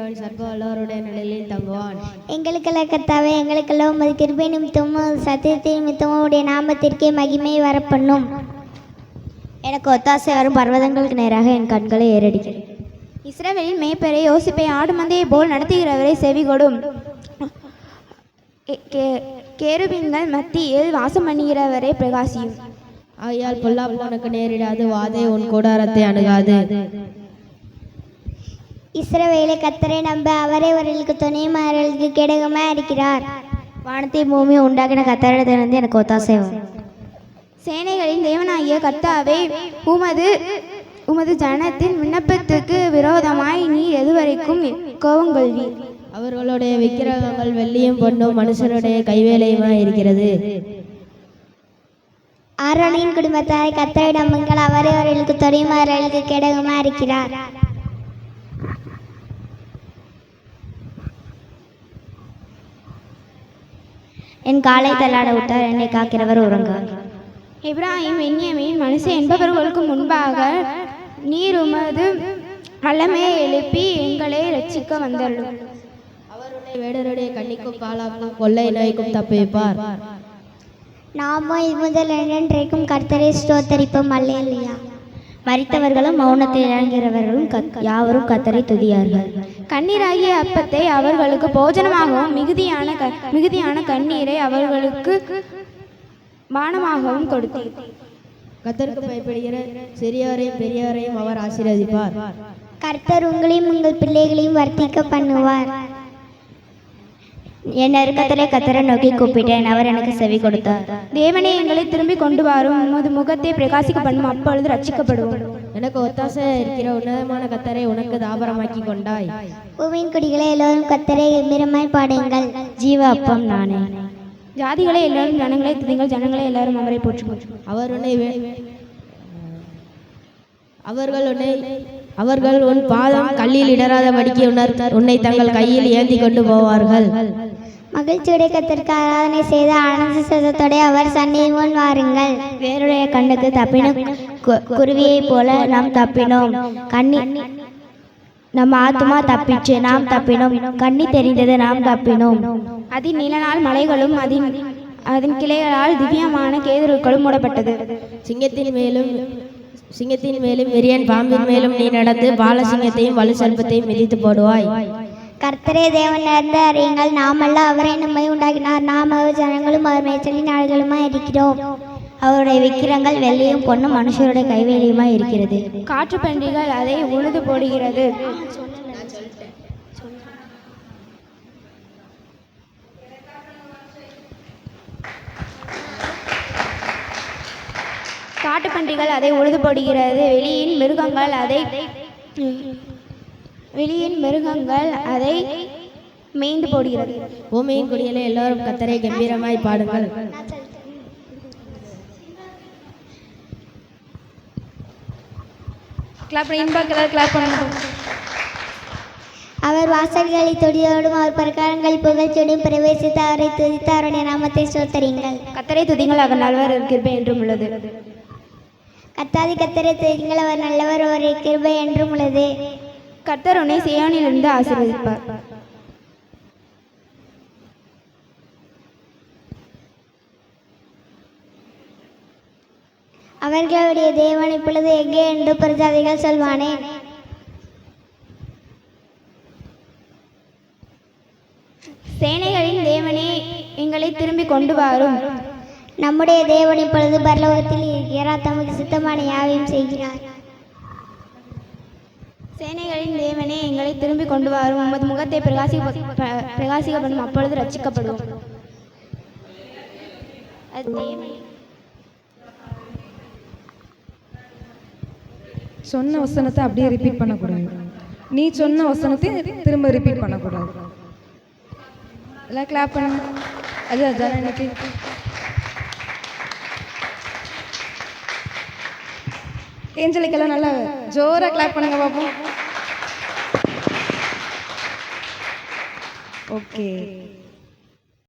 அவன் சர்வ வல்லவருடைய நிலையில் தங்குவான். எங்களுக்கெல்லாம் கர்த்தாவே, எங்களுக்கெல்லாம் உமது கிருபை நிமித்தமும் சத்தியத்தின் நிமித்தமும் உடைய நாமத்திற்கே மகிமை வரப்பண்ணும். எனக்கு ஒத்தாசை வரும் பர்வதங்களுக்கு நேராக என் கண்களை ஏறடிக்கிறேன். இஸ்ரவேலின் மேய்ப்பரை யோசிப்பை ஆடு மந்தையை போல் நடத்துகிறவரை செவிகொடும். கேருபீன்கள் மத்தியில் வாசம் பண்ணுகிறவரை பிரகாசியும். ஆகையால் பொல்லாப்பு உனக்கு நேரிடாது, வாதை உன் கூடாரத்தை அணுகாது. இஸ்ரவேலை கர்த்தரை நம்ப, அவரே அவர்களுக்கு துணைமார்களுக்கு கேடகமாக இருக்கிறார். வானத்தை பூமியை உண்டாக்கின கர்த்தரிடத்திலிருந்து எனக்கு ஒத்தாசை வரும். சேனைகளின் தேவனாகிய கர்த்தாவே, உமது ஜனத்தின் விண்ணப்பத்துக்கு விரோதமாய் நீ எதுவரைக்கும் கோபம் கொள்வீர்? அவர்களுடைய விக்கிரகங்கள் வெள்ளியும் பொன்னும் மனுஷருடைய கைவேலையுமாய் இருக்கிறது. ஆரோனின் குடும்பத்தாரை கர்த்தரை நம்புங்கள், அவரே அவர்களுக்கு துணைமார்களுக்கு கேடகமாக இருக்கிறார். என் காலை தள்ளாட விட்டார், என்னை காக்கிறவர் உறங்கார். இப்ராஹிம் பென்யமீன் மனுஷன் என்பவர்களுக்கு முன்பாக நீர் உமது வல்லமையை எழுப்பி எங்களை ரட்சிக்க வந்தருளும். அவருடைய வேடருடைய கண்ணிக்கும் பாலாக்கும் கொள்ளை நோய்க்கும் தப்பிப்பார். நாமோ இது முதல் என்றென்றைக்கும் கர்த்தரை ஸ்தோத்தரிப்போம். அல்லேலூயா. மரித்தவர்களும் மௌனத்தில் இறங்குகிறவர்களும் யாவரும் கர்த்தரை துதியார்கள். கண்ணீராகிய அப்பத்தை அவர்களுக்கு போஜனமாகவும் மிகுதியான கண்ணீரை அவர்களுக்கு பானமாகவும் கொடுத்தேன். கர்த்தருக்கு பயப்படுகிற சிறியோரையும் பெரியோரையும் அவர் ஆசீர்வதிப்பார். கர்த்தர் உங்களையும் உங்கள் பிள்ளைகளையும் வர்த்திக்க பண்ணுவார். என் நெருக்கத்திலே கர்த்தரை நோக்கி கூப்பிட்டேன், அவர் எனக்கு செவி கொடுத்தார். தேவனே, எங்களை திரும்பி கொண்டு வரும், உமது முகத்தை பிரகாசிக்க பண்ணும், அப்பொழுது ரட்சிக்கப்படுவோம். எனக்கு ஒத்தாசை இருக்கிற உன்னதமான கர்த்தரை உனக்கு தாபரமாக்கி கொண்டாய். பூமியின் குடிகளை எல்லோரும் கர்த்தரை கம்பீரமாய் பாடுங்கள். ஜீவ அப்பம் நானே. ஜாதிகளை எல்லாரும் ஜனங்களை துதிங்கள், ஜனங்களை எல்லாரும் அவரை போற்றுங்கள். அவர்கள் உன் பாதம் கல்லில் இடராதபடிக்கு உன்னை தங்கள் கையில் ஏந்தி கொண்டு போவார்கள். மகிழ்ச்சியுடைய கர்த்தருக்கு ஆராதனை செய்த ஆனந்த சத்தத்தோட அவர் சந்நிதி முன் வாருங்கள். வேறுடைய கண்ணுக்கு தப்பினோம், குருவியை போல நாம் தப்பினோம். நம் ஆத்துமா தப்பிச்சு, நாம் தப்பினோம். கண்ணி தெரிந்தது, நாம் தப்பினோம். அதன் நிலனால் மலைகளும் அதன் கிளைகளால் திவ்யமான கேதுருக்களும் மூடப்பட்டது. சிங்கத்தின் மேலும் விரியன் பாம்பின் மேலும் நீ நடந்து பாலசிங்கத்தையும் வலு சர்ப்பத்தையும் மிதித்து போடுவாய். கர்த்தரே தேவன் நடந்து அறியுங்கள், நாமல்ல அவரை நம்மை உண்டாக்கினார். நாம் அவர் ஜனங்களும் அவர் மேய்ச்சலின் ஆடுகளுமாய் இருக்கிறோம். அவருடைய விக்கிரங்கள் வெள்ளியும் பொன்னும் மனுஷருடைய கைவேலியுமாய் இருக்கிறது. காற்று பன்றிகள் அதை உழுது போடுகிறது. காட்டுப்பன்றிகள் அதை உழுது போடுகிறது. வெளியின் மிருகங்கள் அதை மேய்ந்து போடுகிறது. பூமியின் குடியிலே எல்லாரும் கர்த்தரை கம்பீரமாய் பாடுங்கள். அவர் வாசல்களை தொடியோடும், அவர் பிரகாரங்கள் புகழ்ச்சியோடும் பிரவேசித்து அவரை துதித்து அவருடைய நாமத்தை ஸ்தோத்தரியுங்கள். கர்த்தரை துதிங்கள், அவர் நல்லவர், கிருபை என்றும் உள்ளது. கர்த்தரை துதிங்கள், அவர் நல்லவர், அவருடைய கிருபை என்றும் உள்ளது. கர்த்தர் உன்னை சீயோனிலிருந்து ஆசீர்வதிப்பார். அவர்களுடைய தேவன் இப்பொழுது எங்கே என்று பிரஜாதிகள் சொல்வானே. சேனைகளின் தேவனே, எங்களை திரும்பி கொண்டு வாரும். நம்முடைய தேவன் இப்பொழுது பரலோகத்தில் இருக்கிறார், தமக்கு சித்தமான யாவையும் செய்கிறார். சேனைகளின் தேவனே, எங்களை திரும்பி கொண்டு வாரும், உமது முகத்தை பிரகாசிக்கப்படும், அப்பொழுது ரட்சிக்கப்படுவோம். சொன்ன வசனத்தை அப்படியே ரிப்பீட் பண்ணக்கூடாது. நீ சொன்ன வசனத்தை திரும்ப ரிப்பீட் பண்ணக்கூடாது. எல்லாம் கிளாப் பண்ணுங்க. அது ஜனனிக்கு ஏஞ்சலிக்கெல்லாம் நல்லா ஜோரா கிளாப் பண்ணுங்க பாப்போம். ஓகே.